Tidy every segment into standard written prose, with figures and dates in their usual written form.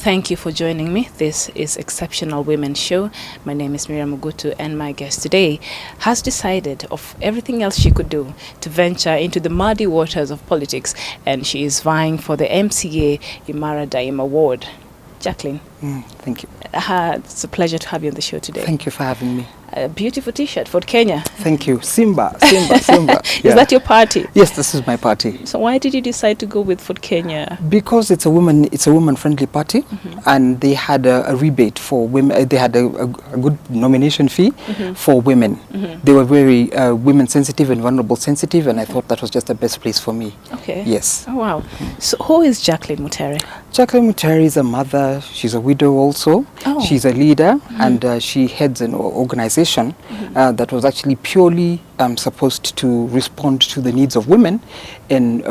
Thank you for joining me. This is Exceptional Women Show. My name is Miriam Mugutu, and my guest today has decided of everything else she could do to venture into the muddy waters of politics, and she is vying for the MCA Imara Daim Award. Jackline. Thank you. It's a pleasure to have you on the show today. Thank you for having me. A beautiful T-shirt for Kenya. Thank you. Simba. Yeah. Is that your party? Yes, this is my party. So why did you decide to go with Fort Kenya? Because it's a woman-friendly party, and they had a rebate for women. They had a good nomination fee for women. They were very women-sensitive and vulnerable-sensitive, and I thought that was just the best place for me. Okay. Yes. Oh, wow. So who is Jackline Mutere? Jackline Mutere is a mother. She's a widow also. Oh. She's a leader, and she heads an organization that was actually purely supposed to respond to the needs of women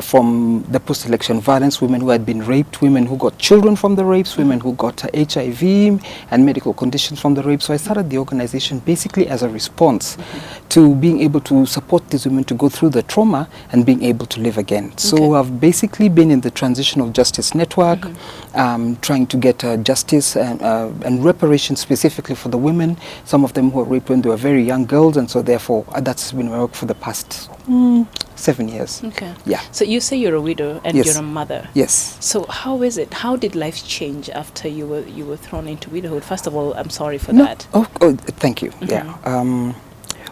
from the post-election violence, women who had been raped, women who got children from the rapes, women who got HIV and medical conditions from the rape. So I started the organization basically as a response to being able to support these women to go through the trauma and being able to live again. So I've basically been in the Transitional Justice Network, trying to get justice and reparations specifically for the women, some of them who were raped when they were very young girls, and so therefore that's been my work for the past 7 years. Okay. Yeah. So you say you're a widow and you're a mother. Yes. So how is it? How did life change after you were thrown into widowhood? First of all, I'm sorry for that. Oh, thank you. Yeah.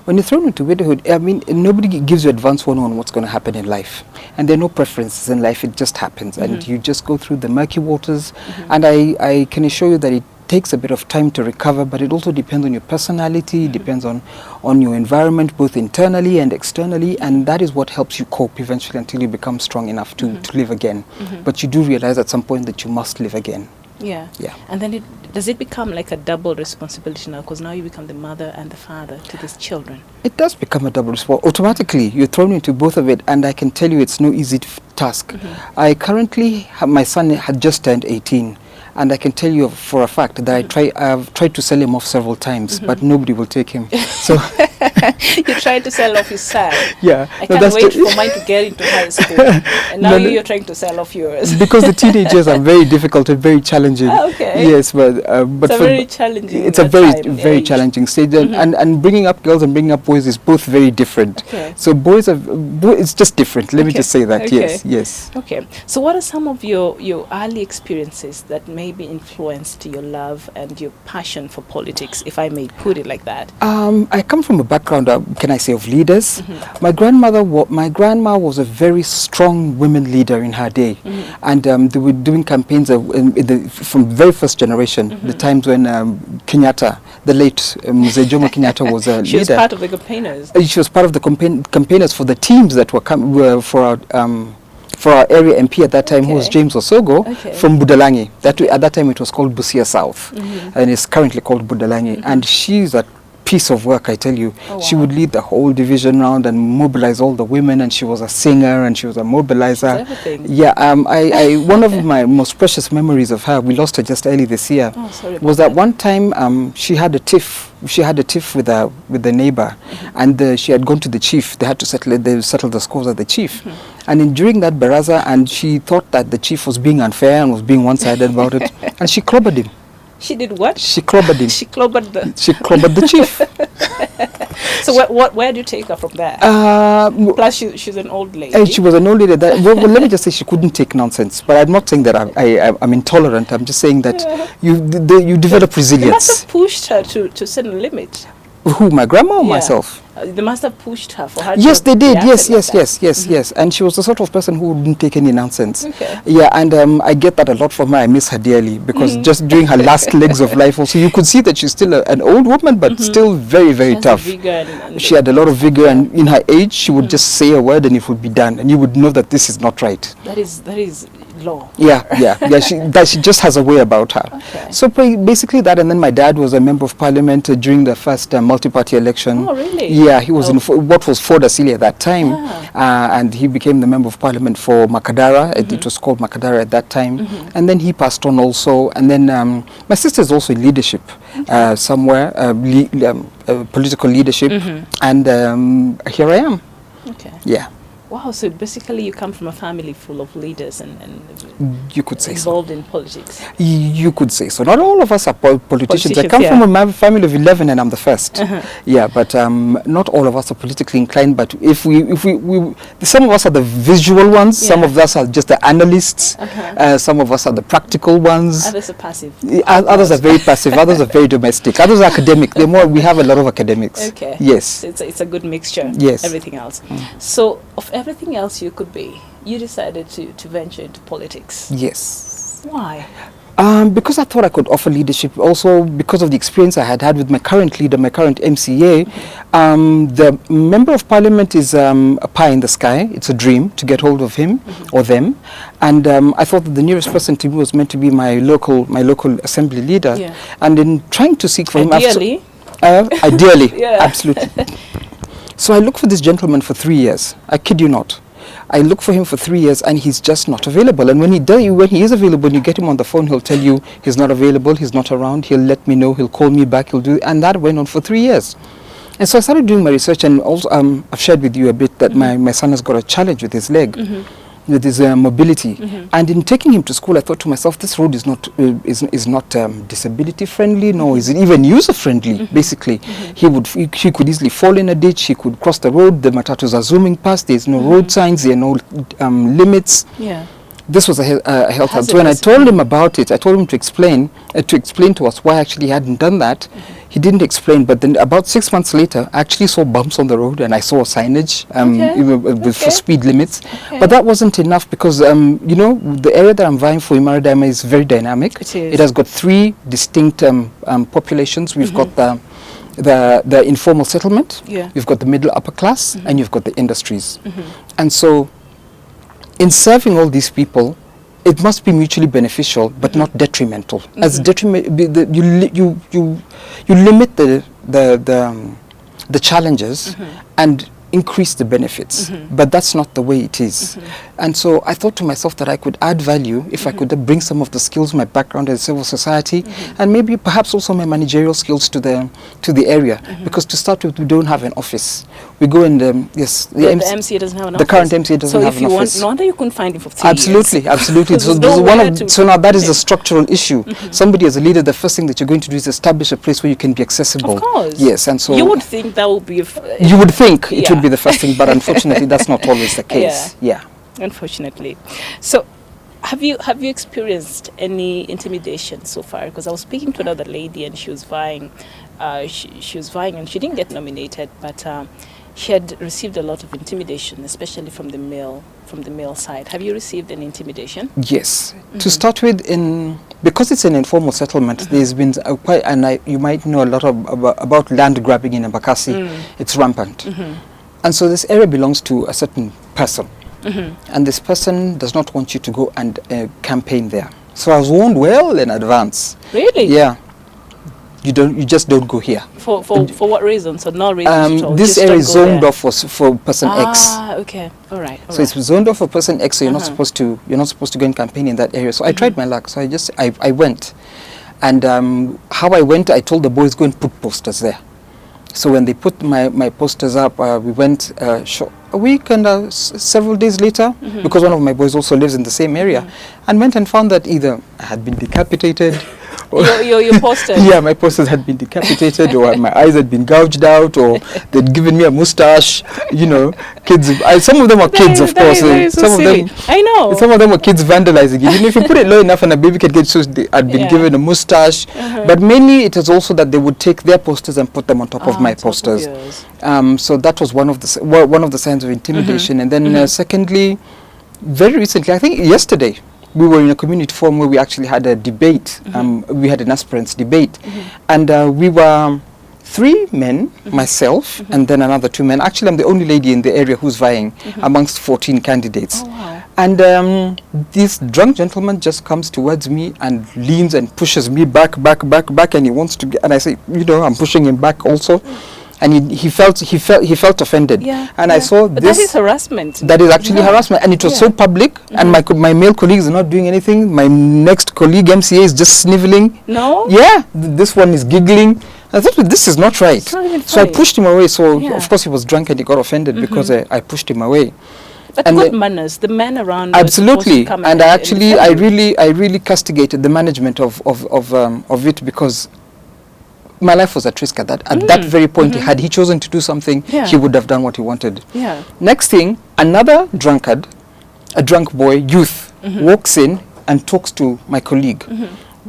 When you're thrown into widowhood, I mean, nobody gives you advance warning on what's going to happen in life. And there are no preferences in life. It just happens. And you just go through the murky waters. And I can assure you that it takes a bit of time to recover, but it also depends on your personality, it depends on your environment, both internally and externally, and that is what helps you cope eventually until you become strong enough to live again. But you do realize at some point that you must live again. Yeah. And then does it become like a double responsibility now, because now you become the mother and the father to these children? It does become a double responsibility. Automatically, you're thrown into both of it, and I can tell you it's no easy task. I currently have, my son had just turned 18. And I can tell you for a fact that I've tried to sell him off several times, but nobody will take him. So you tried to sell off his son. Yeah. I can't wait for mine to get into high school. And now you're trying to sell off yours. Because the teenagers are very difficult and very challenging. Okay. Yes, but it's very challenging. It's a very challenging stage, and bringing up girls and bringing up boys is both very different. Okay. So it's just different. Let me just say that. Okay. Yes. Okay. So what are some of your early experiences that maybe influenced your love and your passion for politics, if I may put it like that? I come from a background, can I say, of leaders. My grandma was a very strong women leader in her day, and they were doing campaigns from very first generation, the times when Kenyatta, the late Mzee Jomo Kenyatta, was a leader. She was part of the campaigners. She was part of the campaigners for the teams that were for our area MP at that time, who was James Osogo, from Budalangi. At that time it was called Busia South, and it's currently called Budalangi. And she's a piece of work, I tell you. Oh, wow. She would lead the whole division round and mobilize all the women, and she was a singer and she was a mobilizer. Yeah, one of my most precious memories of her, we lost her just early this year, was that one time she had a tiff. She had a tiff with the neighbor, and she had gone to the chief. They had to settle the scores at the chief. And during that baraza, and she thought that the chief was being unfair and was being one-sided about it, and she clobbered him. She did what? She clobbered him. She clobbered the chief. So where do you take her from there? Plus, she's an old lady. And she was an old lady. Well, let me just say she couldn't take nonsense. But I'm not saying that I'm intolerant. I'm just saying that you develop resilience. You must have pushed her to set a limit. Who, my grandma or myself? They must have pushed her for her. Yes, they did. Yes. And she was the sort of person who wouldn't take any nonsense. Okay. Yeah, and I get that a lot from her. I miss her dearly, because just during her last legs of life also, you could see that she's still an old woman, but still very, very tough. She had a lot of vigor, and in her age, she would just say a word and it would be done, and you would know that this is not right. That is law. Yeah. She just has a way about her. Okay. So basically that, and then my dad was a member of parliament during the first multi-party election. Oh, really? Yeah, he was in what was Ford Asili at that time, and he became the member of parliament for Makadara. It was called Makadara at that time, and then he passed on also. And then my sister is also in leadership somewhere, political leadership, and here I am. Okay. Yeah. Wow, so basically you come from a family full of leaders and You could say involved in politics. You could say so. Not all of us are politicians. I come Yeah. from a family of 11 and I'm the first. Yeah, but not all of us are politically inclined. But if we some of us are the visual ones, some of us are just the analysts, some of us are the practical ones. Others are passive. Others are very passive, others are very domestic, others are academic. We have a lot of academics. Okay. Yes. So it's a good mixture. Yes. Everything else. So of everything else you could be, you decided to venture into politics. Yes. Why? Because I thought I could offer leadership. Also, because of the experience I had with my current leader, my current MCA. The member of parliament is a pie in the sky. It's a dream to get hold of him or them. And I thought that the nearest person to me was meant to be my local assembly leader. Yeah. And in trying to seek for Ideally? him, ideally, Yeah. absolutely. So I looked for this gentleman for 3 years. I kid you not. I look for him for 3 years and he's just not available. And when he is available, you get him on the phone, he'll tell you he's not available, he's not around, he'll let me know, he'll call me back, he'll do, and that went on for 3 years. And so I started doing my research, and also I've shared with you a bit that my son has got a challenge with his leg. With his mobility, and in taking him to school, I thought to myself, this road is not disability friendly, nor is it even user friendly. Basically, he could easily fall in a ditch. He could cross the road. The matatus are zooming past. There's no road signs. There are no limits. Yeah. This was a health hazard. So when I told him about it, I told him to explain to us why actually he hadn't done that. He didn't explain, but then about 6 months later, I actually saw bumps on the road and I saw signage for speed limits. Okay. But that wasn't enough because, the area that I'm vying for in Maradima is very dynamic. It is. It has got 3 distinct populations. We've got the informal settlement, you've got the middle upper class, and you've got the industries. And so in serving all these people, it must be mutually beneficial, but not detrimental. As you limit the challenges and increase the benefits, but that's not the way it is. And so I thought to myself that I could add value if I could bring some of the skills, my background in civil society, and maybe perhaps also my managerial skills to the area. Because to start with, we don't have an office. We go in the MCA doesn't have an office. The current MCA doesn't have an office. So if you want, no wonder you couldn't find him for 3 Absolutely, years. absolutely. So now that is a structural issue. Somebody as a leader, the first thing that you're going to do is establish a place where you can be accessible. Of course. Yes, and so you would think that would be. You would think it would be the first thing, but unfortunately, that's not always the case. Yeah. Unfortunately. So, have you experienced any intimidation so far? Because I was speaking to another lady and she was vying. She was vying and she didn't get nominated, but she had received a lot of intimidation, especially from the male side. Have you received any intimidation? Yes. To start with, because it's an informal settlement, there's been quite, and you might know a lot about land grabbing in Embakasi. It's rampant. And so this area belongs to a certain person. And this person does not want you to go and campaign there. So I was warned well in advance. Really? Yeah. You just don't go here. For what reason? So no reason at all. This area is zoned off for person X. Ah, okay. All right. So it's zoned off for person X, so you're not supposed to go and campaign in that area. So I tried my luck. So I went. And how I went, I told the boys, go and put posters there. So when they put my posters up, we went a week and several days later, because one of my boys also lives in the same area, and went and found that either I had been decapitated. Your posters? Yeah, my posters had been decapitated, or my eyes had been gouged out, or they'd given me a mustache. Kids. Some of them are kids, of course. Some of them, I know. Some of them were kids vandalizing it. If you put it low enough, and a baby can get so they had been given a mustache. But mainly, it was also that they would take their posters and put them on top of my posters. So that was one of the signs of intimidation. And then, secondly, very recently, I think yesterday, we were in a community forum where we actually had a debate. We had an aspirants debate. And we were 3 men, myself, and then another 2 men. Actually, I'm the only lady in the area who's vying amongst 14 candidates. Oh, wow. And this drunk gentleman just comes towards me and leans and pushes me back, and he wants to get, and I say, I'm pushing him back also. And he felt offended. And I saw but this. That is harassment. That is actually harassment, and it was so public. And my male colleagues are not doing anything. My next colleague MCA is just sniveling. No. Yeah, this one is giggling. I thought this is not right. It's not even so I funny. pushed him away. So of course he was drunk and he got offended because I pushed him away. But And good the- manners. The men around were supposed to Absolutely, come and defend you. I really castigated the management of it, because my life was at risk at that very point. Had he chosen to do something, Yeah. he would have done what he wanted. Yeah. Next thing, another drunkard, a drunk boy, youth, walks in and talks to my colleague.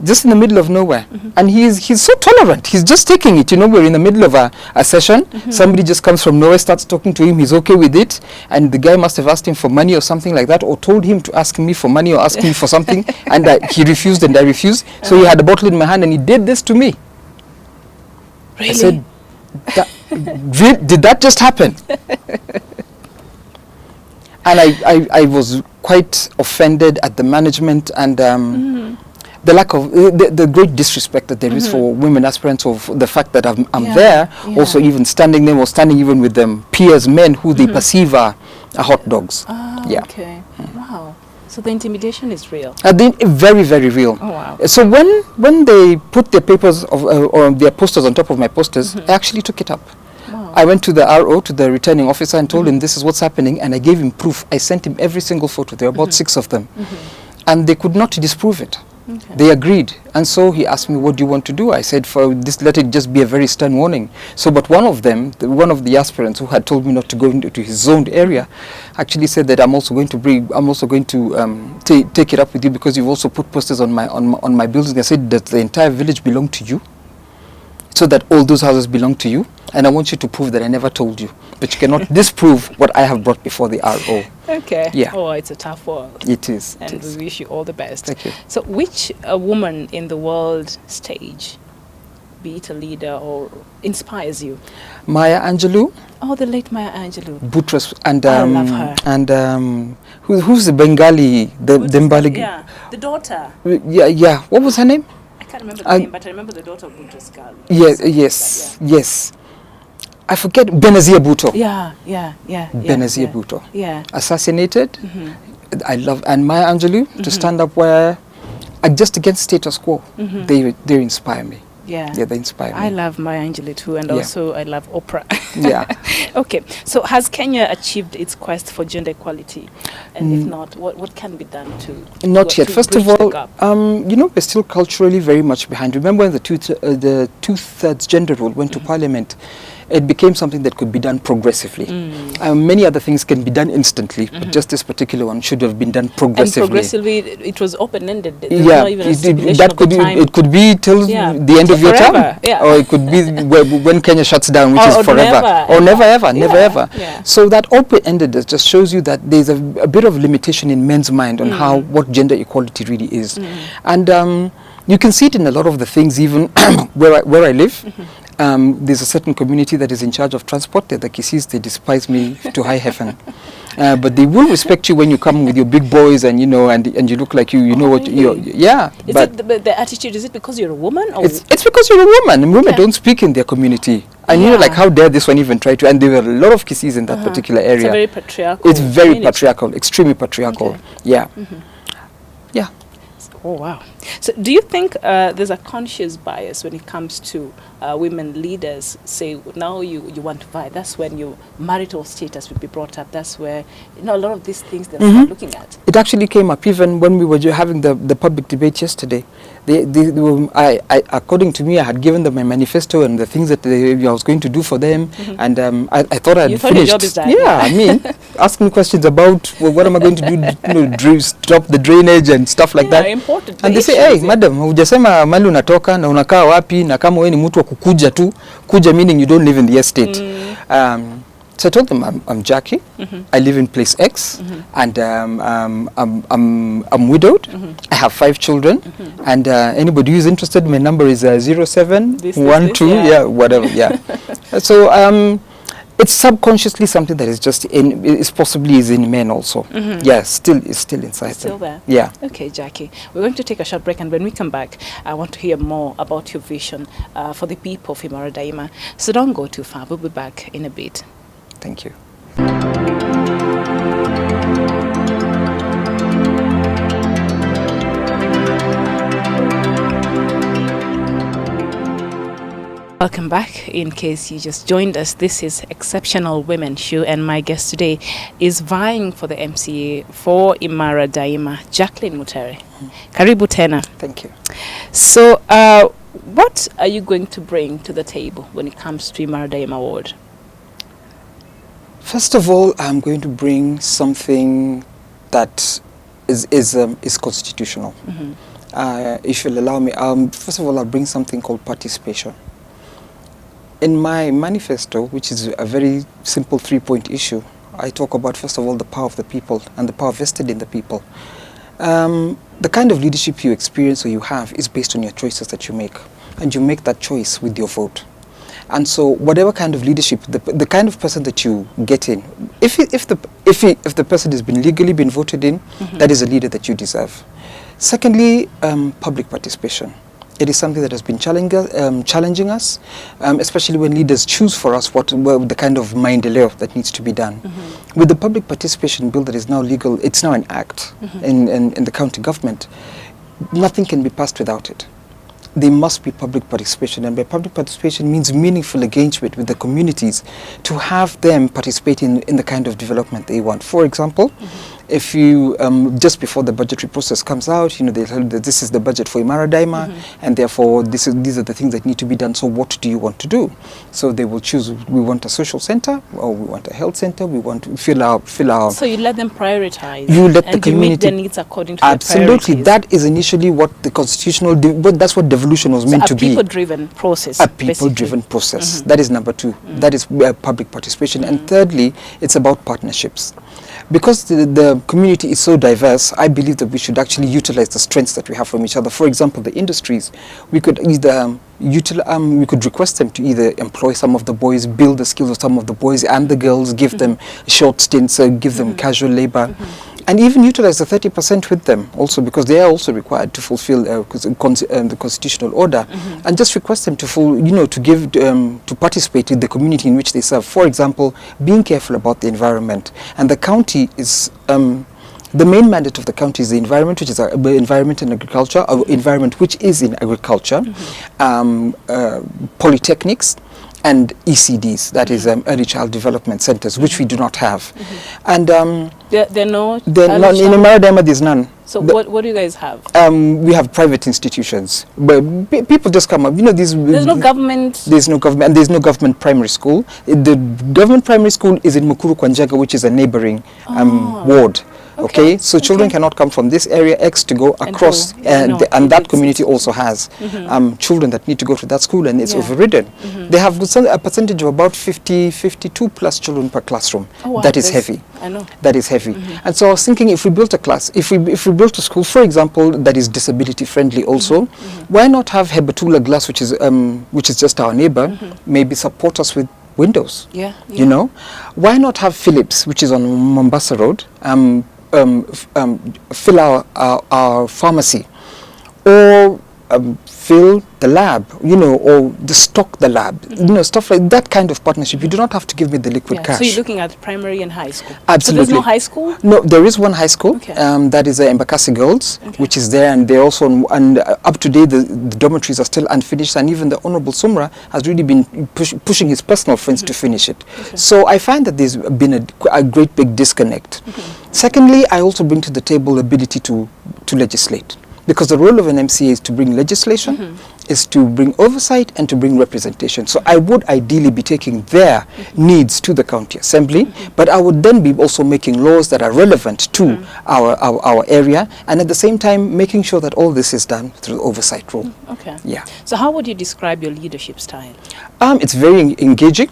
Just in the middle of nowhere, and he's so tolerant. He's just taking it. We're in the middle of a session. Somebody just comes from nowhere, starts talking to him. He's okay with it, and the guy must have asked him for money or something like that, or told him to ask me for money or ask me for something, and he refused, and I refused. So he had a bottle in my hand, and he did this to me. Really? I said, did that just happen? And I was quite offended at the management and the lack of the great disrespect that there is for women aspirants, of the fact that I'm Yeah, there, yeah. also even standing them or standing even with them peers, men who they perceive are hot dogs. Ah, Yeah. okay. Wow. So the intimidation is real. Very, very real. Oh, wow. So when they put their papers or their posters on top of my posters, I actually took it up. Wow. I went to the RO, to the returning officer, and told him this is what's happening, and I gave him proof. I sent him every single photo. There were about 6 of them. And they could not disprove it. Okay. They agreed. And so he asked me, what do you want to do? I said, for this, let it just be a very stern warning. So, but one of them, one of the aspirants who had told me not to go into his zoned area, actually said that I'm also going to take it up with you, because you've also put posters on my building. I said, does the entire village belong to you? So that all those houses belong to you, and I want you to prove that I never told you. But you cannot disprove what I have brought before the RO. Okay. Yeah. Oh, it's a tough world. It is. And It is. we wish you all the best. Thank you. So which woman in the world stage, be it a leader or inspires you? Maya Angelou, Oh, the late Maya Angelou. Buttress, and I love her. and who's the Bengali, the Bengali? Yeah, the daughter. Yeah. What was her name? I can't remember the name, but I remember the daughter of Buttress Girl. Yes. I forget. Benazir Bhutto. Yeah. Benazir Bhutto. Yeah. Assassinated. I love, and Maya Angelou to stand up where, just against status quo. They inspire me. Yeah. Yeah, they inspire me. I love Maya Angelou too, and Yeah. also I love Oprah. Yeah. Okay, so has Kenya achieved its quest for gender equality? And if not, what can be done to Not yet. to First of bridge the all, gap? we're still culturally very much behind. Remember when the two-thirds gender rule went to Parliament, it became something that could be done progressively. Many other things can be done instantly, but just this particular one should have been done And progressively. progressively, it was open-ended. There was Yeah, not even a it stipulation of the time. it could be till Yeah. the end of your term, Forever, yeah. or it could be when Kenya shuts down, which Or is forever, never, or never ever, Yeah, never ever. yeah. So that open-endedness just shows you that there's a bit of limitation in men's mind on what gender equality really is, and you can see it in a lot of the things, even where I live. There's a certain community that is in charge of transport. They're the Kisis. They despise me to high heaven. But they will respect you when you come with your big boys and you look like you know what really? yeah. Is But it the attitude? Is it because you're a woman? Or it's because you're a woman, and women Okay. don't speak in their community. And Yeah. like, how dare this one even try to? And there were a lot of Kisis in that particular area. It's a very patriarchal. It's very community. patriarchal, extremely patriarchal. Okay. Yeah. Yeah. Oh, wow. So do you think there's a conscious bias when it comes to women leaders? Say, now you want to vie. That's when your marital status would be brought up. That's where, a lot of these things they're start looking at. It actually came up even when we were having the public debate yesterday. According to me, I had given them my manifesto and the things that I was going to do for them, and I thought I'd You thought finished. your job is done. Yeah, I mean, asking questions about what am I going to do, stop the drainage and stuff like Yeah, that. important. And The they say, issue hey, is it. madam, hujasema mali unatoka na unakaa wapi, na kama wewe ni mtu wa kukuja tu, kuja meaning you don't live in the estate. So I told them I'm Jackie. I live in place X, and I'm widowed. I have 5 children, and anybody who's interested, my number is 0712. yeah. Whatever. Yeah. So it's subconsciously something that is just is possibly is in men also. Yeah, it's still inside Still them. there. Yeah. Okay, Jackie. We're going to take a short break, and when we come back, I want to hear more about your vision for the people of Imara Daima. So don't go too far. We'll be back in a bit. Thank you. Welcome back. In case you just joined us, this is Exceptional Women Show, and my guest today is vying for the MCA for Imara Daima, Jackline Mutere. Karibu tena. Thank you. So, what are you going to bring to the table when it comes to Imara Daima Ward? First of all, I'm going to bring something that is constitutional. If you'll allow me, first of all, I'll bring something called participation. In my manifesto, which is a very simple 3-point issue, I talk about, first of all, the power of the people and the power vested in the people. The kind of leadership you experience or you have is based on your choices that you make, and you make that choice with your vote. And so whatever kind of leadership, the kind of person that you get in, if the person has been legally been voted in, that is a leader that you deserve. Secondly, public participation. It is something that has been challenging us, especially when leaders choose for us the kind of maendeleo that needs to be done. With the public participation bill that is now legal, it's now an act in the county government, nothing can be passed without it. There must be public participation, and by public participation means meaningful engagement with the communities to have them participate in the kind of development they want. For example, if you, just before the budgetary process comes out, they tell you that this is the budget for Imara Daima, and therefore these are the things that need to be done, so what do you want to do? So they will choose, we want a social center, or we want a health center, we want to fill our... So you let them prioritize. You let the community... you meet their needs according to Absolutely. their priorities. That is initially what the constitutional... that's what devolution was meant to be. A people-driven process. A people-driven process. That is number 2. That is public participation. And thirdly, it's about partnerships. Because the community is so diverse, I believe that we should actually utilize the strengths that we have from each other. For example, the industries, we could either we could request them to either employ some of the boys, build the skills of some of the boys and the girls, give them short stints, give them casual labor, and even utilize the 30% with them also, because they are also required to fulfill the constitutional order, and just request them to participate in the community in which they serve. For example, being careful about the environment, and the county is the main mandate of the county is the environment, which is environment and agriculture, or environment which is in agriculture, polytechnics, and ECDs, that is early child development centers, which we do not have. And they're not in Imara Daima, there's none. So what do you guys have? We have private institutions, but people just come up. There's no government. There's no government, and there's no government primary school. The government primary school is in Mukuru Kwanjaga, which is a neighboring ward. Okay, so children cannot come from this area X to go across, and that community also has children that need to go to that school, and it's overridden. They have a percentage of about 52 plus children per classroom. Oh, wow, that is heavy. I know. That is heavy. And so I was thinking, if we built a class, if we built a school, for example, that is disability friendly also, why not have Hebatula Glass, which is just our neighbor, maybe support us with windows? Why not have Philips, which is on Mombasa Road, fill our pharmacy, or fill the lab, or stock the lab, stuff like that kind of partnership. You do not have to give me the liquid cash. So you're looking at primary and high school? Absolutely. So there's no high school? No, there is one high school, that is Embakasi Girls, which is there, and they're also, up to date, the dormitories are still unfinished, and even the Honorable Sumra has really been pushing his personal friends to finish it. So I find that there's been a great big disconnect. Secondly, I also bring to the table the ability to legislate. Because the role of an MCA is to bring legislation, is to bring oversight, and to bring representation. So I would ideally be taking their needs to the county assembly, but I would then be also making laws that are relevant to our area, and at the same time making sure that all this is done through the oversight role. Yeah. So how would you describe your leadership style? It's very engaging,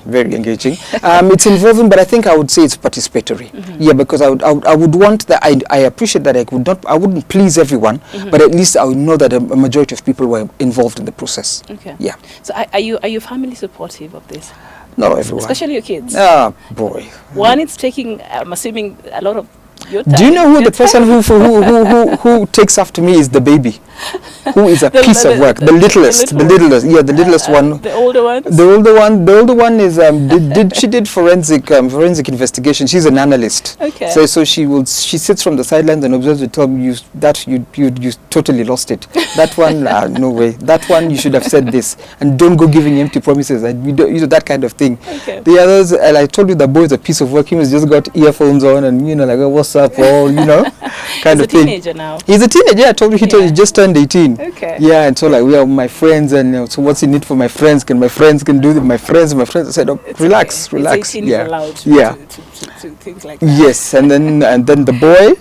very engaging. It's involving, but I think I would say it's participatory. Yeah, because I would want that. I appreciate that I wouldn't please everyone, but at least I would know that a majority of people were involved in the process. Yeah. So are you family supportive of this? Not everyone. Especially your kids. Ah, boy. One, it's taking, I'm assuming, a lot of your time. Do you know who the person who takes after me is? The baby. who is a piece of work. The littlest, yeah, the littlest one. The older one. The older one is she did forensic investigation. She's an analyst. Okay. So she sits from the sidelines and observes the term. You totally lost it. That one, no way. That one you should have said this, and don't go giving empty promises. And that kind of thing. Okay. The others, I told you, the boy is a piece of work. He has just got earphones on and like, oh, what's up, or kind of thing. He's a teenager now. He's a teenager. Yeah, I told you he just turned 18. Okay. Yeah, and so like we are my friends, and so what's in it for my friends? Can my friends do it? My friends. I said, oh, relax. It's 18 yeah, allowed to things like that. Yes, and then the boy,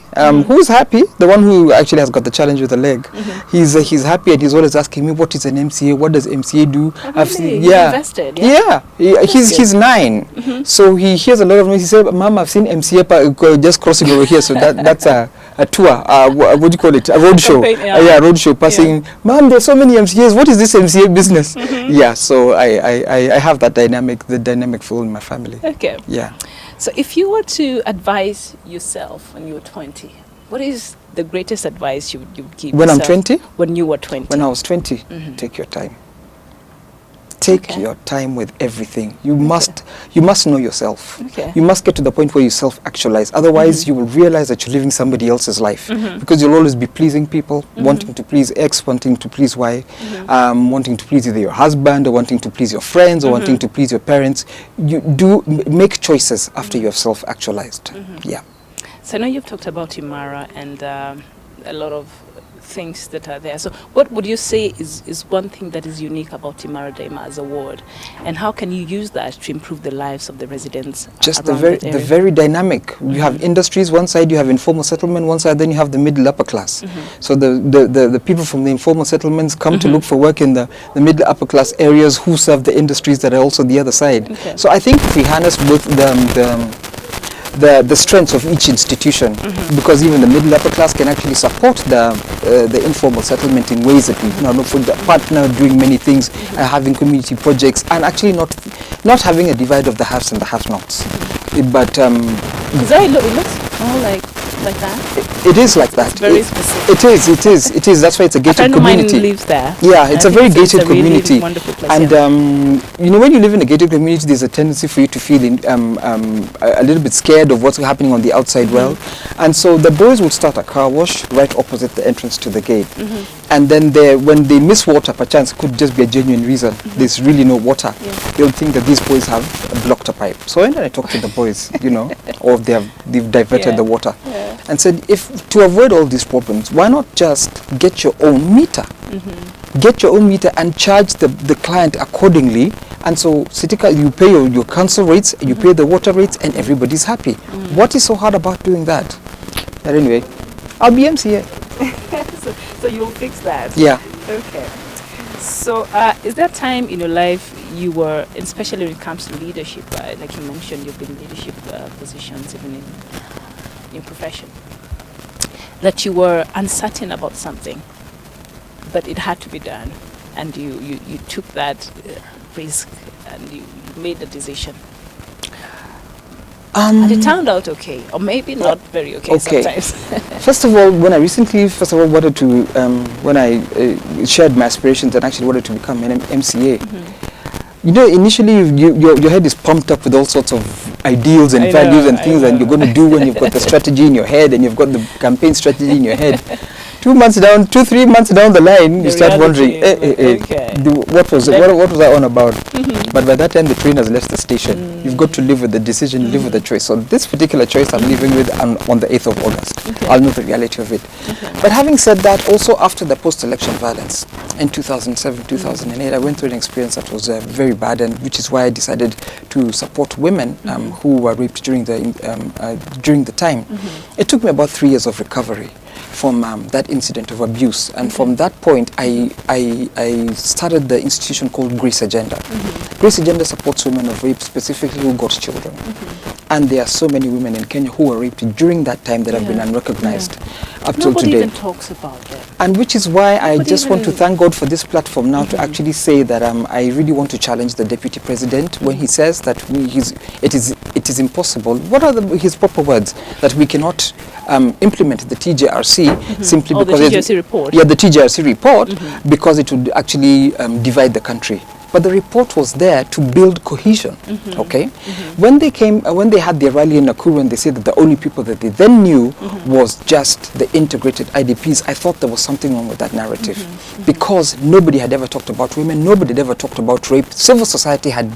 who's happy, the one who actually has got the challenge with the leg. He's happy, and he's always asking me, what is an MCA? What does MCA do? Oh, really? He's invested. He's 9, so he hears a lot of noise. He said, Mom, I've seen MCA just crossing over here, so that's a tour, what do you call it? A road show. Road show passing. Yeah. Mom, there's so many MCAs. What is this MCA business? Yeah, so I have that the dynamic flow in my family. Okay. Yeah. So if you were to advise yourself when you were 20, what is the greatest advice you would give when I'm 20? When you were 20. When I was 20, take your time. Take your time with everything. You must know yourself. Okay. You must get to the point where you self-actualize. Otherwise, you will realize that you're living somebody else's life. Because you'll always be pleasing people, wanting to please X, wanting to please Y, wanting to please either your husband, or wanting to please your friends, or wanting to please your parents. You do make choices after you have self-actualized. Yeah. So I know you've talked about Imara and a lot of things that are there. So what would you say is one thing that is unique about Imara Daima as a ward, and how can you use that to improve the lives of the residents? Just the very dynamic. You have industries one side, you have informal settlement one side, then you have the middle upper class. So the people from the informal settlements come to look for work in the middle upper class areas who serve the industries that are also the other side. Okay. So I think if we harness both the strengths of each institution, because even the middle upper class can actually support the informal settlement in ways that we for the partner doing many things, having community projects, and actually not having a divide of the haves and the have-nots. But it looks more like that. It is like that. It's very specific. It is. That's why it's a gated community. A friend of mine lives there. Yeah, it's a very gated community. Really wonderful place, and when you live in a gated community, there's a tendency for you to feel a little bit scared of what's happening on the outside world. And so the boys would start a car wash right opposite the entrance to the gate. And then when they miss water, perchance it could just be a genuine reason. There's really no water. They'll think that these boys have blocked a pipe. So when I talk to the boys, or they've diverted the water, and said, if to avoid all these problems, why not just get your own meter? Get your own meter and charge the client accordingly. And so you pay your council rates, you pay the water rates, and everybody's happy. What is so hard about doing that? But anyway, I'll be MCA. So you'll fix that? Yeah. Okay. So is there a time in your life you were, especially when it comes to leadership, like you mentioned, you've been in leadership positions even in your profession, that you were uncertain about something, but it had to be done, and you took that risk and you made the decision? And it turned out okay, or maybe not very okay sometimes. First of all, when I recently wanted to, when I shared my aspirations and actually wanted to become an MCA, initially your head is pumped up with all sorts of ideals and values and things that you're going to do, and you've got the strategy in your head, and you've got the campaign strategy in your head. 3 months down the line, you start wondering, what was I on about? But by that time, the train has left the station. You've got to live with the decision, live with the choice. So this particular choice I'm living with on the 8th of August. I'll know the reality of it. But having said that, also after the post-election violence in 2007, 2008, I went through an experience that was very bad, and which is why I decided to support women who were raped during the time. It took me about 3 years of recovery from that incident of abuse, and from that point I started the institution called Grace Agenda. Grace Agenda supports women of rape, specifically who got children. And there are so many women in Kenya who were raped during that time that have been unrecognized up till today. Nobody even talks about it. And which is why I just want to thank God for this platform now to actually say that I really want to challenge the Deputy President when he says that it is is impossible. What are his proper words? That we cannot implement the TJRC simply because the TJRC report. Yeah, the TJRC report, because it would actually divide the country. But the report was there to build cohesion. Okay, when they came, when they had their rally in Nakuru, and they said that the only people that they then knew was just the integrated IDPs, I thought there was something wrong with that narrative, because nobody had ever talked about women, nobody had ever talked about rape. Civil society had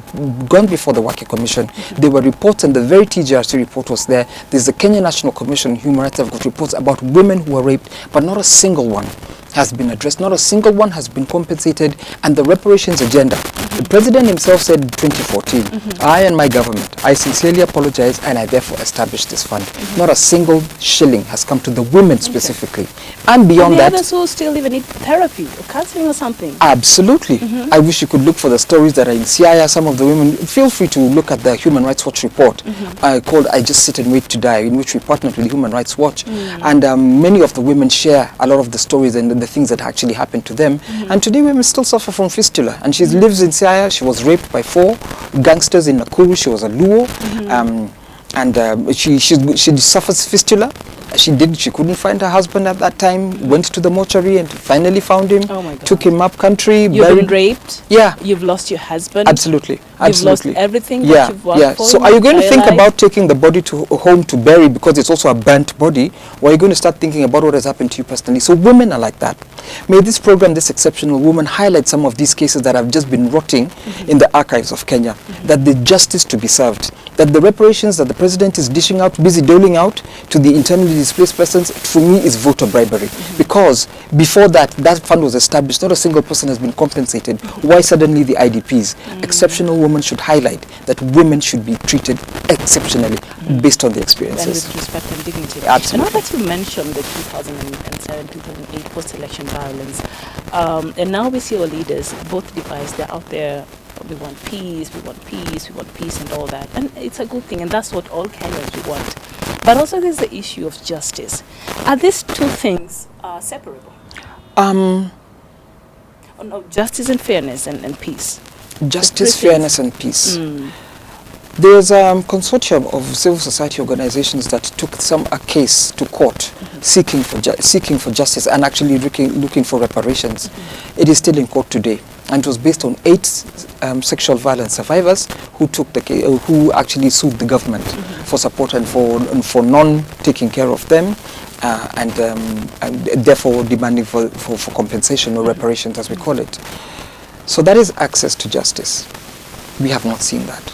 gone before the Waki Commission. There were reports, and the very TJRC report was there. There's the Kenya National Commission on Human Rights have got reports about women who were raped, but not a single one has been addressed, not a single one has been compensated. And the reparations agenda, the president himself said in 2014, I and my government, I sincerely apologize, and I therefore established this fund. Not a single shilling has come to the women specifically. And beyond that, others who still even need therapy or counseling or something. Absolutely. I wish you could look for the stories that are in Siaya. Some of the women, feel free to look at the Human Rights Watch report called I Just Sit and Wait to Die, in which we partnered with the Human Rights Watch. And many of the women share a lot of the stories and the things that actually happened to them. And today women still suffer from fistula. And she lives in Siaya. She was raped by 4 gangsters in Nakuru. She was a Luo. She suffers fistula. She couldn't find her husband at that time, went to the mortuary and finally found him, took him up country. You've been raped? Yeah. You've lost your husband? Absolutely. You've lost everything that you've worked for? So are you going to think about taking the body to home to bury because it's also a burnt body, or are you going to start thinking about what has happened to you personally? So women are like that. May this program, this exceptional woman, highlight some of these cases that have just been rotting in the archives of Kenya, that the justice to be served, that the reparations that the president is dishing out, busy doling out to the internally displaced persons, for me is voter bribery. Because before that fund was established, not a single person has been compensated. Why suddenly the IDPs? Exceptional women should highlight that women should be treated exceptionally based on their experiences. And with respect and dignity. Absolutely. And now that you mentioned the 2007-2008 post-election violence, and now we see our leaders, both divides, they're out there, we want peace, we want peace, we want peace and all that. And it's a good thing, and that's what all Kenyans want. But also there's the issue of justice. Are these two things separable? Oh, no, justice and fairness and peace. Justice, fairness and peace. There's a consortium of civil society organizations that took a case to court seeking for justice and actually looking for reparations. It is still in court today, and it was based on 8 sexual violence survivors who took who actually sued the government for support and for non-taking care of them, and therefore demanding for compensation or reparations, as we call it. So that is access to justice. We have not seen that.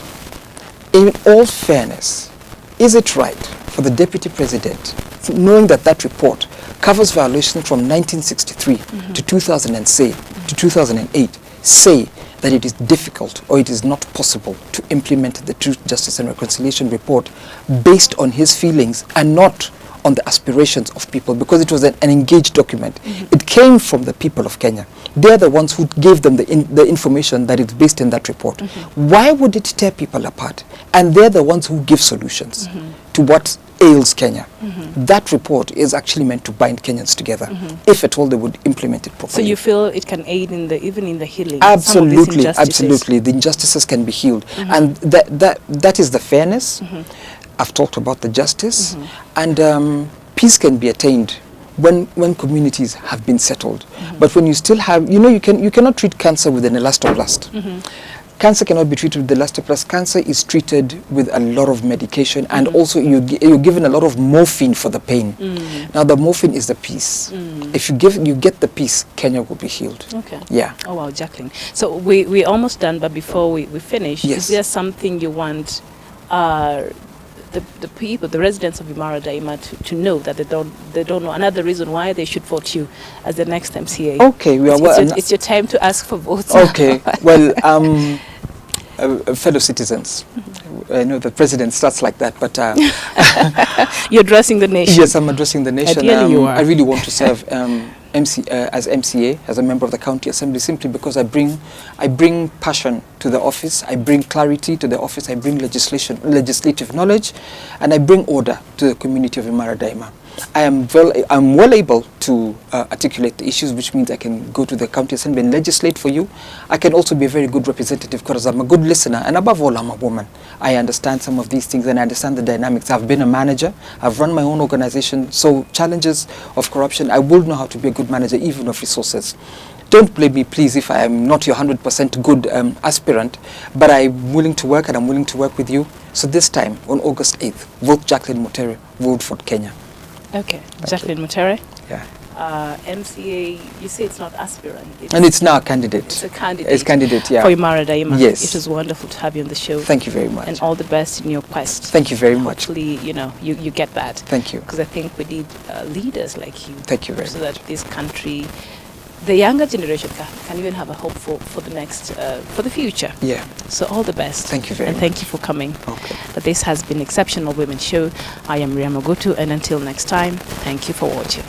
In all fairness, is it right for the Deputy President, knowing that that report covers violations from 1963 to 2008, say that it is difficult or it is not possible to implement the Truth, Justice and Reconciliation report based on his feelings and not on the aspirations of people, because it was an engaged document. It came from the people of Kenya. They're the ones who gave them the information that is based in that report. Why would it tear people apart? And they're the ones who give solutions to what ails Kenya. That report is actually meant to bind Kenyans together, if at all they would implement it properly. So you feel it can aid even in the healing? Absolutely, absolutely. The injustices can be healed. And that is the fairness. I've talked about the justice, and peace can be attained when communities have been settled. But when you still have, you cannot treat cancer with an elastoplast. Cancer cannot be treated with the elastoplast. Cancer is treated with a lot of medication, and also you're given a lot of morphine for the pain. Now the morphine is the peace. If you get the peace, Kenya will be healed. Okay. Yeah. Oh wow, Jackline. So we're almost done, but before we finish, yes, is there something you want the people, the residents of Imara Daima to know that they don't know? Another reason why they should vote you as the next MCA. Okay, it's your time to ask for votes. Okay, well, fellow citizens, I know the president starts like that, but you're addressing the nation. Yes, I'm addressing the nation. Ideally you are. I really want to serve as MCA, as a member of the county assembly, simply because I bring passion to the office, I bring clarity to the office, I bring legislative knowledge, and I bring order to the community of Imara Daima. I'm well able to articulate the issues, which means I can go to the county assembly and legislate for you. I can also be a very good representative because I'm a good listener, and above all, I'm a woman. I understand some of these things and I understand the dynamics. I've been a manager. I've run my own organization. So challenges of corruption, I will know how to be a good manager, even of resources. Don't blame me, please, if I am not your 100% good aspirant, but I'm willing to work and I'm willing to work with you. So this time, on August 8th, vote Jackline Mutere, vote for Kenya. Okay, Jackline Mutere. Yeah. MCA, you say it's not aspirant. And it's now a candidate. It's a candidate. It's candidate, yeah. For Imara Daima. Yes. It was wonderful to have you on the show. Thank you very much. And all the best in your quest. Thank you very much. Hopefully, you get that. Thank you. Because I think we need leaders like you. Thank you very much. So that this country, the younger generation can even have a hope for the next, for the future. Yeah. So all the best. Thank you very much. And thank you for coming. Okay. This has been Exceptional Women Show. I am Miriam Ogutu, and until next time, thank you for watching.